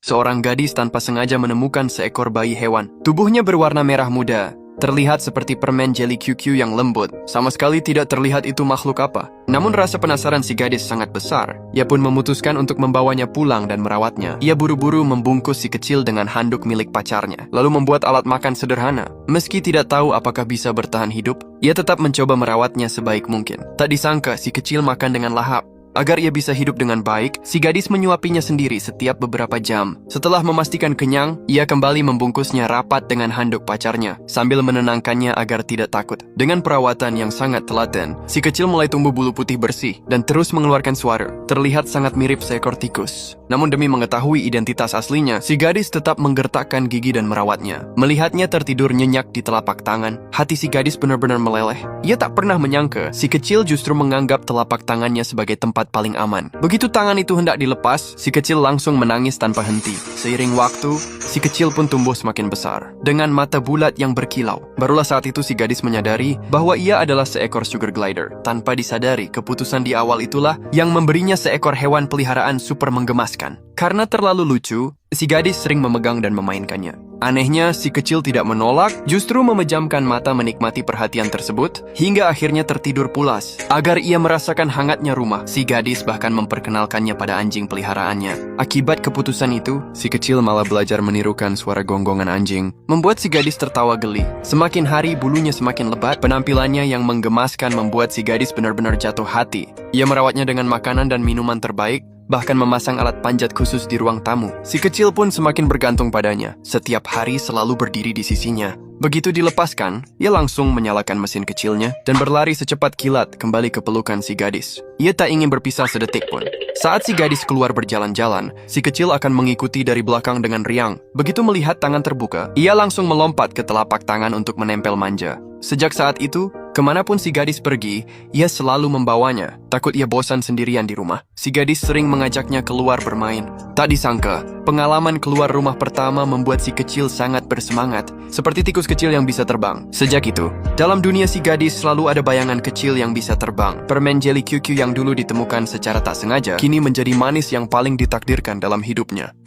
Seorang gadis tanpa sengaja menemukan seekor bayi hewan. Tubuhnya berwarna merah muda. Terlihat seperti permen jelly QQ yang lembut. Sama sekali tidak terlihat itu makhluk apa. Namun rasa penasaran si gadis sangat besar. Ia pun memutuskan untuk membawanya pulang dan merawatnya. Ia buru-buru membungkus si kecil dengan handuk milik pacarnya. Lalu membuat alat makan sederhana. Meski tidak tahu apakah bisa bertahan hidup, ia tetap mencoba merawatnya sebaik mungkin. Tak disangka si kecil makan dengan lahap. Agar ia bisa hidup dengan baik, si gadis menyuapinya sendiri setiap beberapa jam. Setelah memastikan kenyang, ia kembali membungkusnya rapat dengan handuk pacarnya, sambil menenangkannya agar tidak takut. Dengan perawatan yang sangat telaten, si kecil mulai tumbuh bulu putih bersih dan terus mengeluarkan suara. Terlihat sangat mirip seekor tikus. Namun demi mengetahui identitas aslinya, si gadis tetap menggertakkan gigi dan merawatnya. Melihatnya tertidur nyenyak di telapak tangan, hati si gadis benar-benar meleleh. Ia tak pernah menyangka, si kecil justru menganggap telapak tangannya sebagai tempat paling aman. Begitu tangan itu hendak dilepas, si kecil langsung menangis tanpa henti. Seiring waktu, si kecil pun tumbuh semakin besar, dengan mata bulat yang berkilau. Barulah saat itu si gadis menyadari bahwa ia adalah seekor sugar glider. Tanpa disadari, keputusan di awal itulah yang memberinya seekor hewan peliharaan super menggemaskan. Karena terlalu lucu, si gadis sering memegang dan memainkannya. Anehnya, si kecil tidak menolak, justru memejamkan mata menikmati perhatian tersebut, hingga akhirnya tertidur pulas. Agar ia merasakan hangatnya rumah, si gadis bahkan memperkenalkannya pada anjing peliharaannya. Akibat keputusan itu, si kecil malah belajar menirukan suara gonggongan anjing, membuat si gadis tertawa geli. Semakin hari, bulunya semakin lebat, penampilannya yang menggemaskan membuat si gadis benar-benar jatuh hati. Ia merawatnya dengan makanan dan minuman terbaik, bahkan memasang alat panjat khusus di ruang tamu. Si kecil pun semakin bergantung padanya. Setiap hari selalu berdiri di sisinya. Begitu dilepaskan, ia langsung menyalakan mesin kecilnya dan berlari secepat kilat kembali ke pelukan si gadis. Ia tak ingin berpisah sedetik pun. Saat si gadis keluar berjalan-jalan, si kecil akan mengikuti dari belakang dengan riang. Begitu melihat tangan terbuka, ia langsung melompat ke telapak tangan untuk menempel manja. Sejak saat itu, kemanapun si gadis pergi, ia selalu membawanya. Takut ia bosan sendirian di rumah, si gadis sering mengajaknya keluar bermain. Tak disangka, pengalaman keluar rumah pertama membuat si kecil sangat bersemangat, seperti tikus kecil yang bisa terbang. Sejak itu, dalam dunia si gadis selalu ada bayangan kecil yang bisa terbang. Permen jelly QQ yang dulu ditemukan secara tak sengaja, kini menjadi manis yang paling ditakdirkan dalam hidupnya.